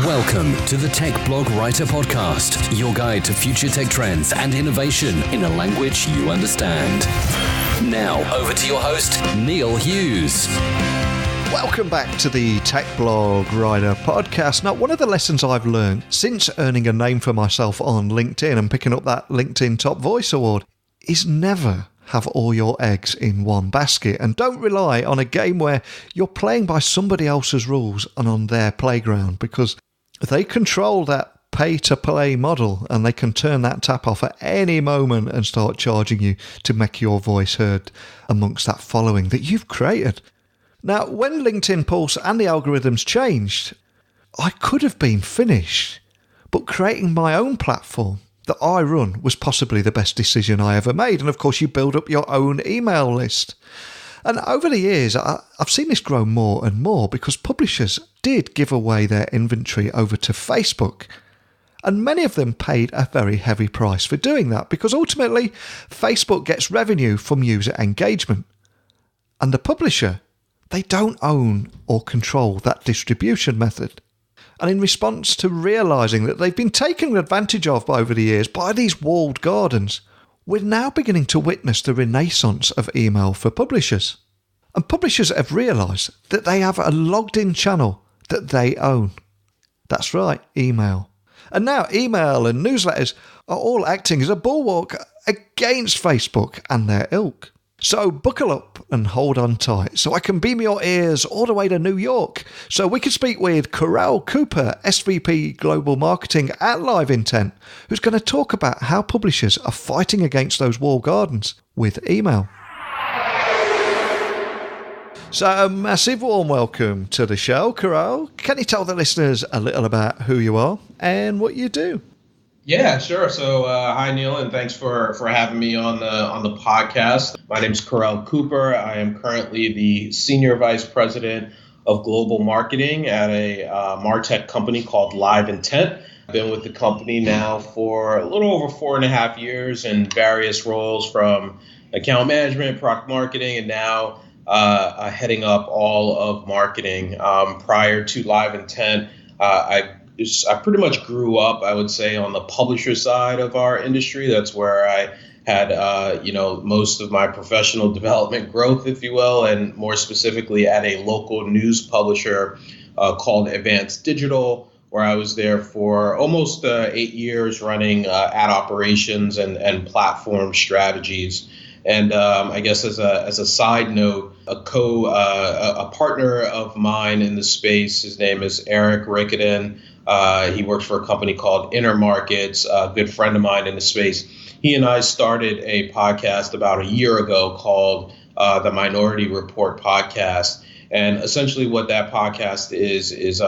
Welcome to the Tech Blog Writer Podcast, your guide to future tech trends and innovation in a language you understand. Now, over to your host, Neil Hughes. Welcome back to the Tech Blog Writer Podcast. Now, one of the lessons I've learned since earning a name for myself on LinkedIn and picking up that LinkedIn Top Voice Award is never have all your eggs in one basket, and don't rely on a game where you're playing by somebody else's rules and on their playground, because they control that pay-to-play model and they can turn that tap off at any moment and start charging you to make your voice heard amongst that following that you've created. Now, when LinkedIn Pulse and the algorithms changed, I could have been finished, but creating my own platform that I run was possibly the best decision I ever made. And of course, you build up your own email list. And over the years, I've seen this grow more and more because publishers did give away their inventory over to Facebook. And many of them paid a very heavy price for doing that because ultimately, Facebook gets revenue from user engagement. And the publisher, they don't own or control that distribution method. And in response to realising that they've been taken advantage of over the years by these walled gardens, we're now beginning to witness the renaissance of email for publishers. And publishers have realised that they have a logged-in channel that they own. That's right, email. And now email and newsletters are all acting as a bulwark against Facebook and their ilk. So buckle up and hold on tight so I can beam your ears all the way to New York so we can speak with Carell Cooper, SVP Global Marketing at LiveIntent, who's going to talk about how publishers are fighting against those walled gardens with email. So a massive warm welcome to the show, Carell. Can you tell the listeners a little about who you are and what you do? Yeah, sure. So, hi Neil, and thanks for having me on the podcast. My name is Carell Cooper. I am currently the Senior Vice President of Global Marketing at a MarTech company called LiveIntent. I've been with the company now for a little over 4.5 years in various roles from account management, product marketing, and now heading up all of marketing. Prior to LiveIntent, I pretty much grew up, I would say, on the publisher side of our industry. That's where I had, most of my professional development growth, if you will, and more specifically at a local news publisher called Advanced Digital, where I was there for almost 8 years running ad operations and platform strategies. And I guess as a side note, a partner of mine in the space, his name is Eric Rickaden. He works for a company called Inner Markets, a good friend of mine in the space. He and I started a podcast about a year ago called the Minority Report Podcast. And essentially what that podcast is it's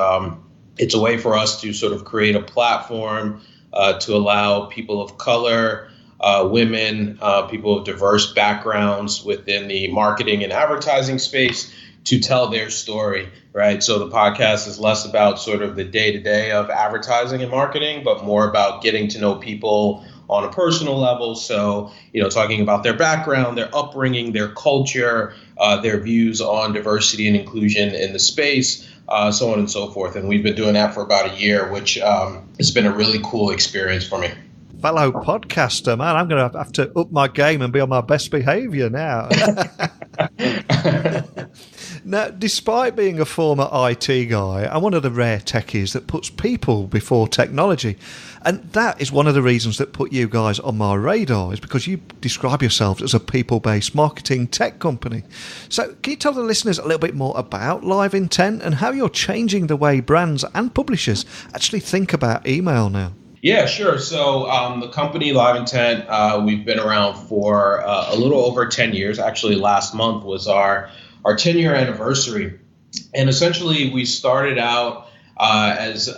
a way for us to sort of create a platform to allow people of color, women, people of diverse backgrounds within the marketing and advertising space to tell their story, right? So the podcast is less about sort of the day-to-day of advertising and marketing, but more about getting to know people on a personal level. So, talking about their background, their upbringing, their culture, their views on diversity and inclusion in the space, so on and so forth. And we've been doing that for about a year, which has been a really cool experience for me. Fellow podcaster, man, I'm going to have to up my game and be on my best behaviour now. Now, despite being a former IT guy, I'm one of the rare techies that puts people before technology. And that is one of the reasons that put you guys on my radar, is because you describe yourselves as a people-based marketing tech company. So can you tell the listeners a little bit more about LiveIntent and how you're changing the way brands and publishers actually think about email now? Yeah, sure. So the company LiveIntent, we've been around for a little over 10 years. Actually, last month was our 10-year anniversary. And essentially, we started out as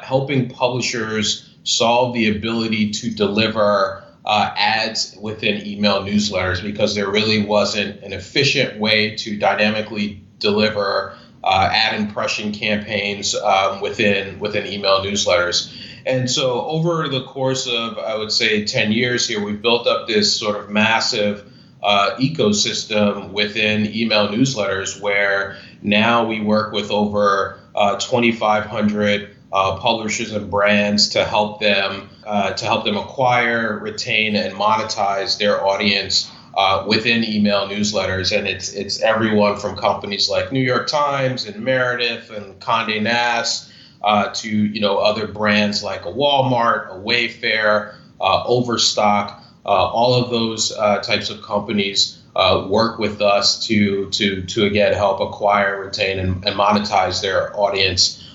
helping publishers solve the ability to deliver ads within email newsletters, because there really wasn't an efficient way to dynamically deliver ad impression campaigns within email newsletters. And so over the course of, I would say, 10 years here, we've built up this sort of massive ecosystem within email newsletters, where now we work with over 2,500 publishers and brands to help them acquire, retain, and monetize their audience within email newsletters. And it's everyone from companies like New York Times and Meredith and Condé Nast to other brands like a Walmart, a Wayfair, Overstock. All of those types of companies work with us to again help acquire, retain, and monetize their audience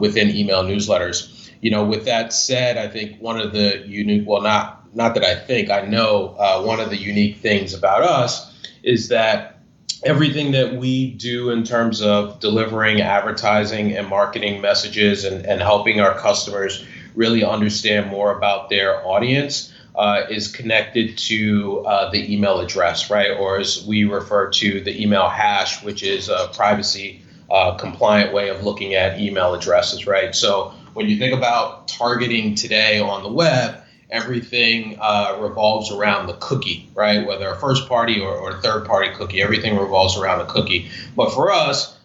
within email newsletters. With that said, I think one of the unique, well, not that I think, I know one of the unique things about us is that everything that we do in terms of delivering advertising and marketing messages and helping our customers really understand more about their audience is connected to the email address, right? Or as we refer to the email hash, which is a privacy compliant way of looking at email addresses, right? So when you think about targeting today on the web, everything revolves around the cookie, right? Whether a first party or third party cookie, everything revolves around the cookie. But for us,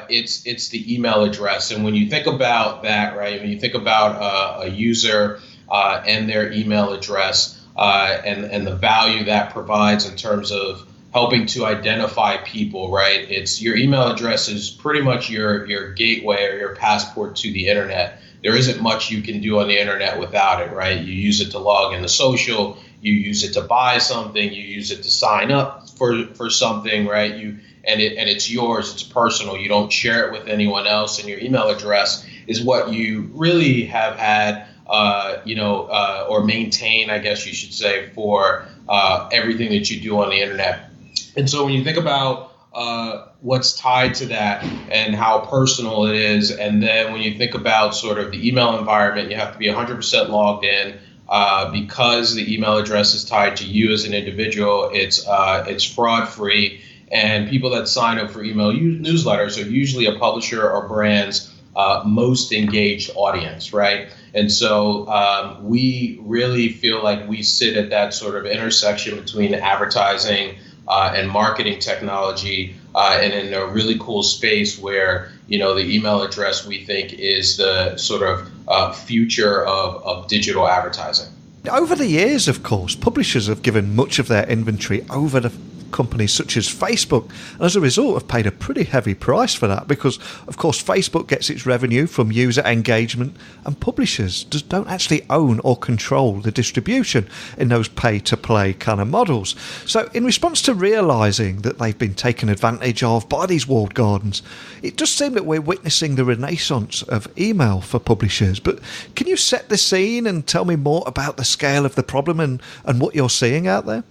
it's the email address. And when you think about that, right, when you think about a user and their email address and the value that provides in terms of helping to identify people, right? It's your email address is pretty much your gateway or your passport to the internet. There isn't much you can do on the internet without it, right? You use it to log into social, you use it to buy something, you use it to sign up for something, right? And it's yours, it's personal. You don't share it with anyone else, and your email address is what you really have had, or maintain, I guess you should say, for everything that you do on the internet. And so when you think about what's tied to that and how personal it is, and then when you think about sort of the email environment, you have to be 100% logged in because the email address is tied to you as an individual. It's fraud free, and people that sign up for email newsletters are usually a publisher or brand's most engaged audience, right? And so we really feel like we sit at that sort of intersection between advertising and marketing technology, and in a really cool space where, the email address we think is the sort of future of digital advertising. Over the years, of course, publishers have given much of their inventory over to companies such as Facebook, and as a result have paid a pretty heavy price for that because, of course, Facebook gets its revenue from user engagement, and publishers just don't actually own or control the distribution in those pay-to-play kind of models. So in response to realising that they've been taken advantage of by these walled gardens, it does seem that we're witnessing the renaissance of email for publishers. But can you set the scene and tell me more about the scale of the problem and what you're seeing out there?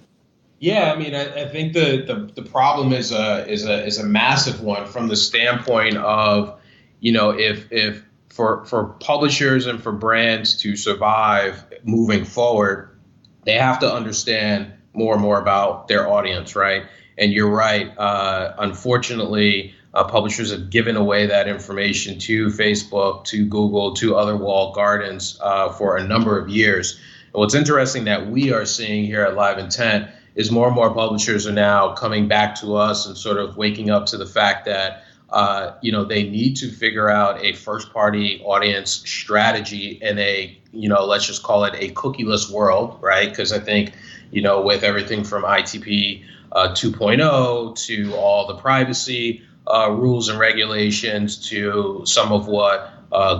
Yeah, I mean, I think the problem is a massive one from the standpoint of, if for publishers and for brands to survive moving forward, they have to understand more and more about their audience, right? And you're right. Unfortunately, publishers have given away that information to Facebook, to Google, to other walled gardens for a number of years. And what's interesting that we are seeing here at LiveIntent is more and more publishers are now coming back to us and sort of waking up to the fact that, they need to figure out a first party audience strategy in a, let's just call it a cookieless world, right? Because I think, with everything from ITP 2.0 to all the privacy rules and regulations to some of what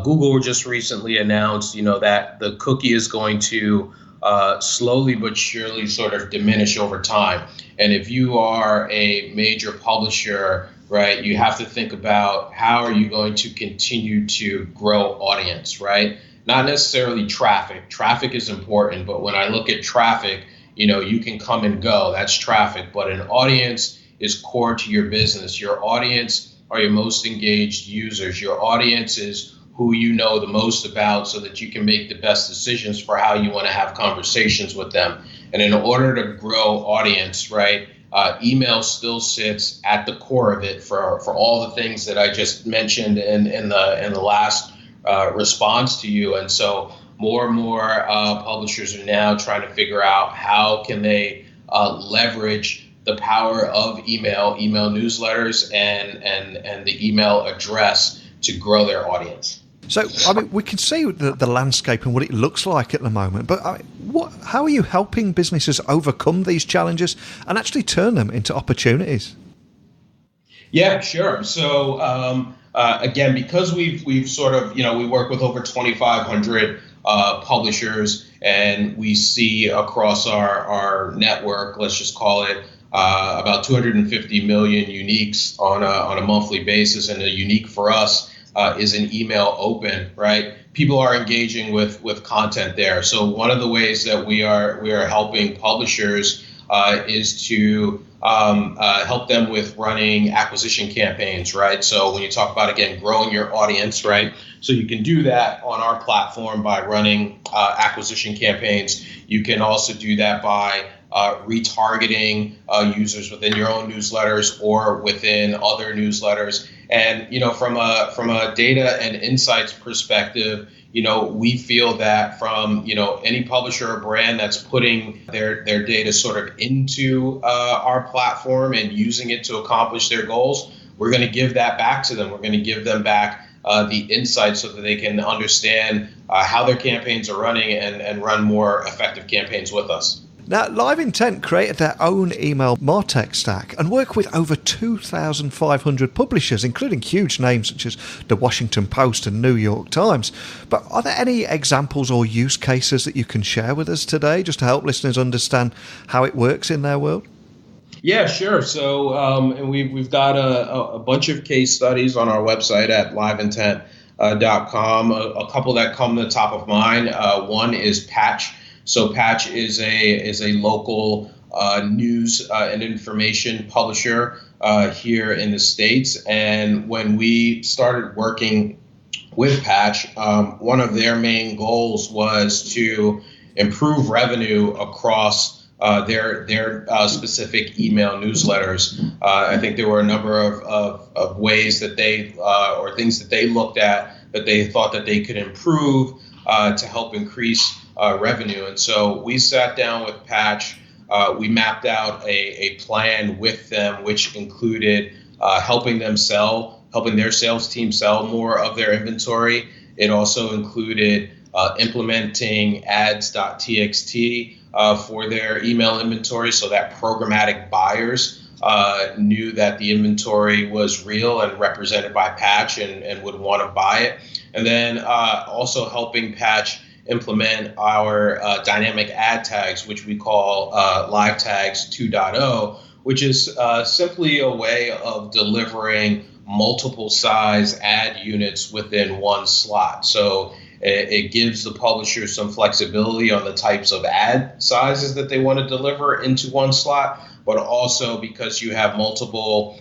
Google just recently announced, that the cookie is going to slowly but surely sort of diminish over time. And if you are a major publisher, right, you have to think about how are you going to continue to grow audience, right? Not necessarily traffic. Traffic is important, but when I look at traffic, you can come and go. That's traffic. But an audience is core to your business. Your audience are your most engaged users. Your audience is who you know the most about so that you can make the best decisions for how you want to have conversations with them. And in order to grow audience, right, email still sits at the core of it for all the things that I just mentioned in the last response to you. And so more and more publishers are now trying to figure out how can they leverage the power of email newsletters and the email address to grow their audience. So, we can see the landscape and what it looks like at the moment, but how are you helping businesses overcome these challenges and actually turn them into opportunities? Yeah, sure. So, again, because we've sort of, we work with over 2,500 publishers, and we see across our network, let's just call it, about 250 million uniques on a monthly basis. And a unique for us is an email open, right? People are engaging with content there. So one of the ways that we are helping publishers is to help them with running acquisition campaigns, right? So when you talk about, again, growing your audience, right? So you can do that on our platform by running acquisition campaigns. You can also do that by retargeting users within your own newsletters or within other newsletters. And, from a data and insights perspective, we feel that from, any publisher or brand that's putting their data sort of into our platform and using it to accomplish their goals, we're going to give that back to them. We're going to give them back the insights so that they can understand how their campaigns are running and run more effective campaigns with us. Now, LiveIntent created their own email MarTech stack and work with over 2,500 publishers, including huge names such as the Washington Post and New York Times. But are there any examples or use cases that you can share with us today just to help listeners understand how it works in their world? Yeah, sure. So and we've got a bunch of case studies on our website at liveintent.com. A couple that come to the top of mind. One is Patch. So Patch is a local news and information publisher here in the States. And when we started working with Patch, one of their main goals was to improve revenue across their specific email newsletters. I think there were a number of ways that they or things that they looked at that they thought that they could improve to help increase revenue. And so we sat down with Patch. We mapped out a plan with them, which included helping their sales team sell more of their inventory. It also included implementing ads.txt for their email inventory so that programmatic buyers knew that the inventory was real and represented by Patch and would want to buy it. And then also helping Patch implement our dynamic ad tags, which we call Live Tags 2.0, which is simply a way of delivering multiple size ad units within one slot. So it gives the publisher some flexibility on the types of ad sizes that they want to deliver into one slot, but also because you have multiple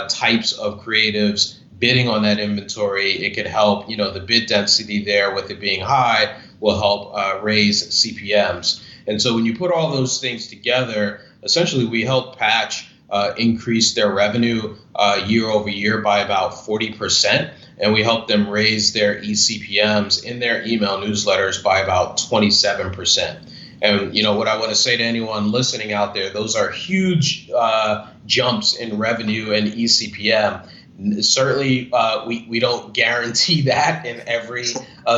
types of creatives bidding on that inventory, it can help, the bid density there with it being high will help raise CPMs. And so when you put all those things together, essentially we help Patch increase their revenue year over year by about 40%. And we help them raise their eCPMs in their email newsletters by about 27%. And, what I want to say to anyone listening out there, those are huge jumps in revenue and eCPM. Certainly, we don't guarantee that in every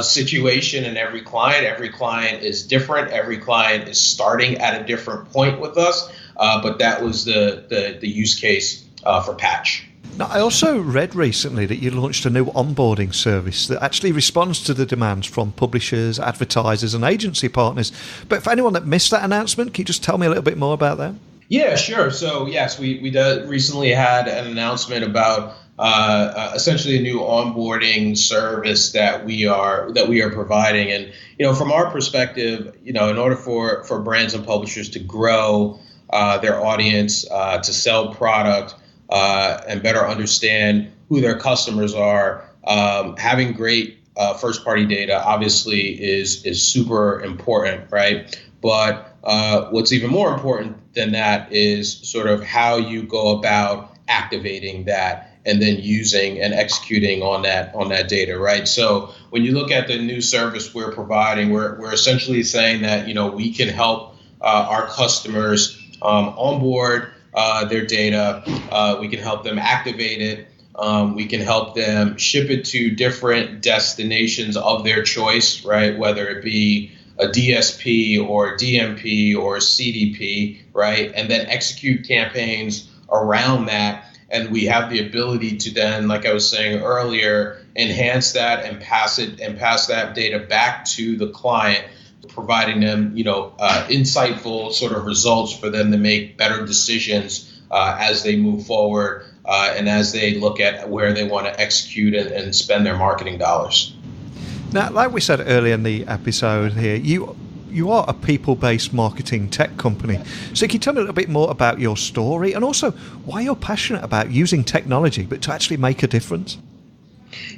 situation and every client. Every client is different. Every client is starting at a different point with us. But that was the use case for Patch. Now, I also read recently that you launched a new onboarding service that actually responds to the demands from publishers, advertisers, and agency partners. But for anyone that missed that announcement, can you just tell me a little bit more about that? Yeah, sure. So yes, we recently had an announcement about essentially a new onboarding service that we are providing. And from our perspective, in order for brands and publishers to grow their audience, to sell product, and better understand who their customers are, having great first-party data obviously is super important, right? But what's even more important than that is sort of how you go about activating that and then using and executing on that data, right? So when you look at the new service we're providing, we're essentially saying that we can help our customers onboard their data. We can help them activate it, We can help them ship it to different destinations of their choice, right? Whether it be a DSP or DMP or CDP, right? And then execute campaigns around that. And we have the ability to then, like I was saying earlier, enhance that and pass that data back to the client, providing them, insightful sort of results for them to make better decisions as they move forward and as they look at where they want to execute and spend their marketing dollars. Now, like we said earlier in the episode here, you are a people-based marketing tech company. So can you tell me a little bit more about your story and also why you're passionate about using technology, but to actually make a difference?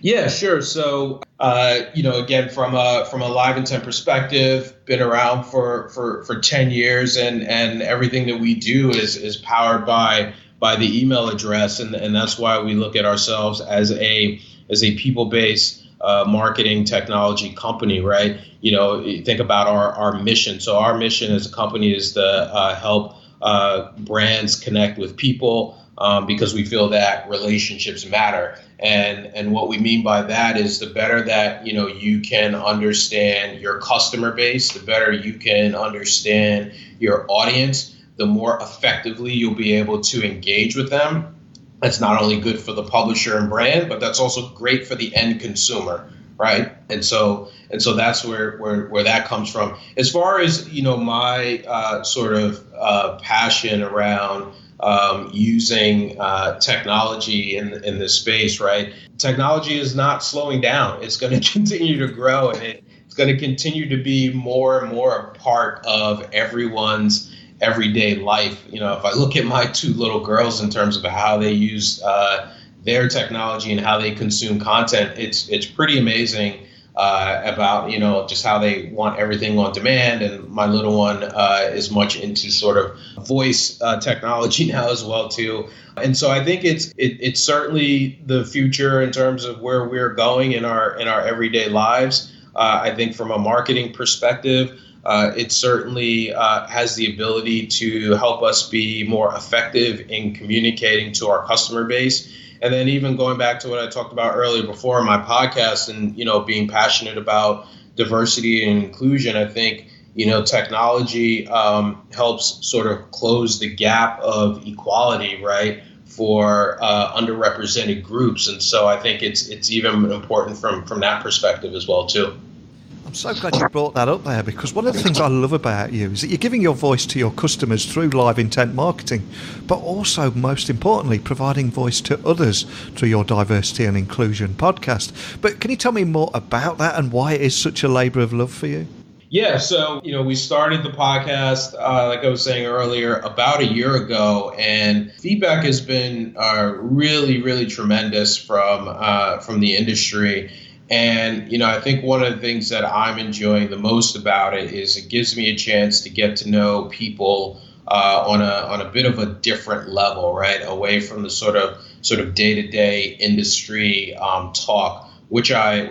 Yeah, sure. So, again, from a LiveIntent perspective, been around for 10 years, and everything that we do is powered by the email address, and that's why we look at ourselves as a people-based marketing technology company, right? Think about our mission. So our mission as a company is to help brands connect with people because we feel that relationships matter. And what we mean by that is the better that, you can understand your customer base, the better you can understand your audience, the more effectively you'll be able to engage with them. That's not only good for the publisher and brand, but that's also great for the end consumer, right? And so that's where that comes from. As far as my sort of passion around using technology in this space, right? Technology is not slowing down. It's going to continue to grow, and it's going to continue to be more and more a part of everyone's everyday life. If I look at my two little girls in terms of how they use their technology and how they consume content, it's pretty amazing about just how they want everything on demand. And my little one is much into sort of voice technology now as well too. And so I think it's certainly the future in terms of where we're going in our everyday lives. I think from a marketing perspective, it certainly has the ability to help us be more effective in communicating to our customer base. And then even going back to what I talked about earlier before in my podcast and, being passionate about diversity and inclusion, I think, technology helps sort of close the gap of equality, right, for underrepresented groups. And so I think it's even important from that perspective as well, too. I'm so glad you brought that up there, because one of the things I love about you is that you're giving your voice to your customers through LiveIntent marketing, but also, most importantly, providing voice to others through your diversity and inclusion podcast. But can you tell me more about that and why it is such a labour of love for you? Yeah, so, we started the podcast, like I was saying earlier, about a year ago, and feedback has been really, really tremendous from the industry. And, I think one of the things that I'm enjoying the most about it is it gives me a chance to get to know people on a bit of a different level, right? Away from the sort of day-to-day industry talk, which I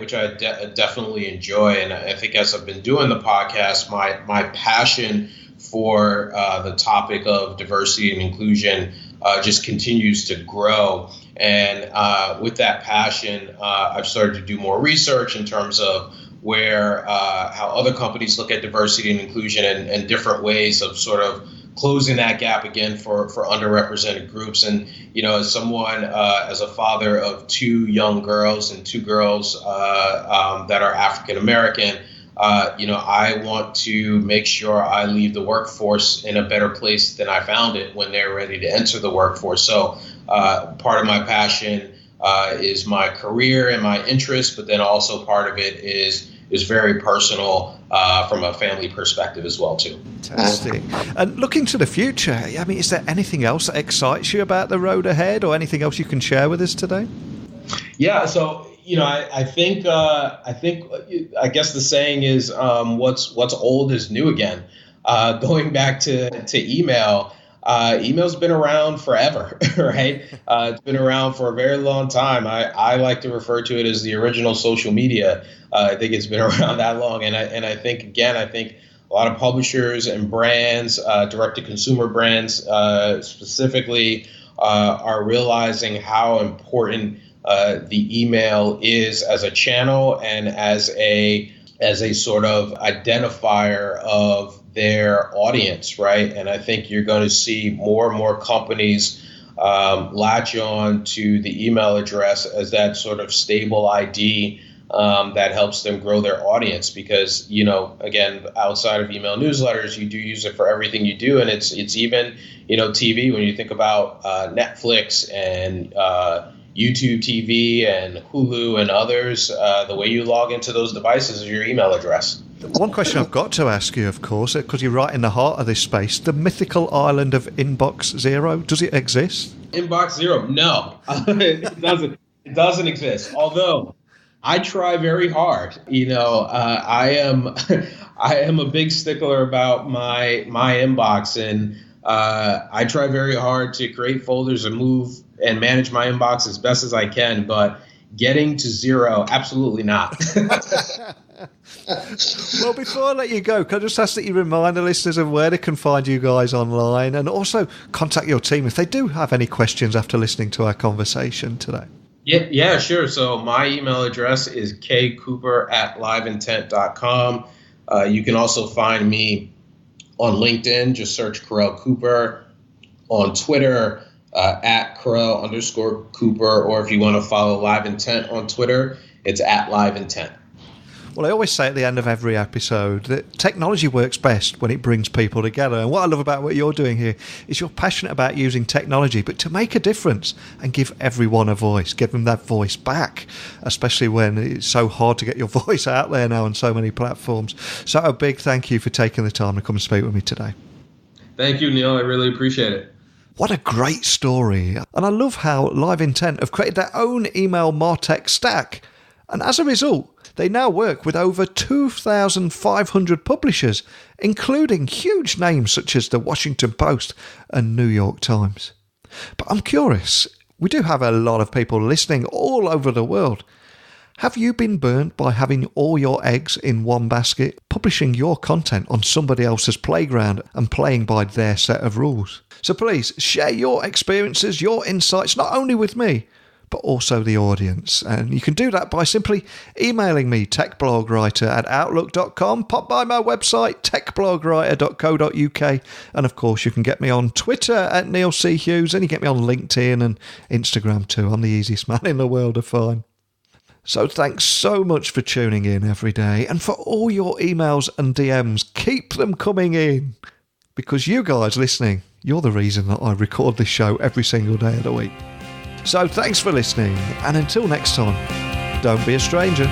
definitely enjoy. And I think as I've been doing the podcast, my passion for the topic of diversity and inclusion just continues to grow. And with that passion, I've started to do more research in terms of how other companies look at diversity and inclusion and different ways of sort of closing that gap again for underrepresented groups. And, as someone, as a father of two young girls and two girls that are African American, I want to make sure I leave the workforce in a better place than I found it when they're ready to enter the workforce. So part of my passion is my career and my interest, but then also part of it is very personal from a family perspective as well, too. Fantastic. And looking to the future, I mean, is there anything else that excites you about the road ahead, or anything else you can share with us today? Yeah, so I guess the saying is what's old is new again. Going back to email. Email's been around forever, right? It's been around for a very long time. I like to refer to it as the original social media. I think it's been around that long, and I think a lot of publishers and brands, direct-to-consumer brands specifically, are realizing how important the email is as a channel and as a sort of identifier of their audience, right? And I think you're going to see more and more companies latch on to the email address as that sort of stable ID that helps them grow their audience. Because, again, outside of email newsletters, you do use it for everything you do. And it's even, TV, when you think about Netflix and YouTube TV and Hulu and others, the way you log into those devices is your email address. One question I've got to ask you, of course, because you're right in the heart of this space, the mythical island of Inbox Zero, does it exist? Inbox Zero? No, it doesn't. It doesn't exist. Although I try very hard. I am a big stickler about my inbox, and I try very hard to create folders and move and manage my inbox as best as I can. But getting to zero, absolutely not. Well, before I let you go, can I just ask that you remind the listeners of where they can find you guys online, and also contact your team if they do have any questions after listening to our conversation today? Yeah, sure. So my email address is kcooper@liveintent.com. You can also find me on LinkedIn. Just search Carell Cooper. On Twitter, @Carell_Cooper. Or if you want to follow LiveIntent on Twitter, it's @LiveIntent. Well, I always say at the end of every episode that technology works best when it brings people together. And what I love about what you're doing here is you're passionate about using technology, but to make a difference and give everyone a voice, give them that voice back, especially when it's so hard to get your voice out there now on so many platforms. So a big thank you for taking the time to come and speak with me today. Thank you, Neil. I really appreciate it. What a great story. And I love how LiveIntent have created their own email MarTech stack. And as a result, they now work with over 2,500 publishers, including huge names such as the Washington Post and New York Times. But I'm curious, we do have a lot of people listening all over the world. Have you been burnt by having all your eggs in one basket, publishing your content on somebody else's playground and playing by their set of rules? So please share your experiences, your insights, not only with me, but also the audience. And you can do that by simply emailing me, techblogwriter@outlook.com, pop by my website, techblogwriter.co.uk, and of course you can get me on Twitter @NeilC.Hughes, and you get me on LinkedIn and Instagram too. I'm the easiest man in the world to find. So thanks so much for tuning in every day, and for all your emails and DMs, keep them coming in, because you guys listening, you're the reason that I record this show every single day of the week. So thanks for listening, and until next time, don't be a stranger.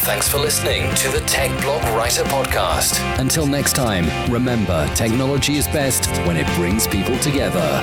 Thanks for listening to the Tech Blog Writer Podcast. Until next time, remember, technology is best when it brings people together.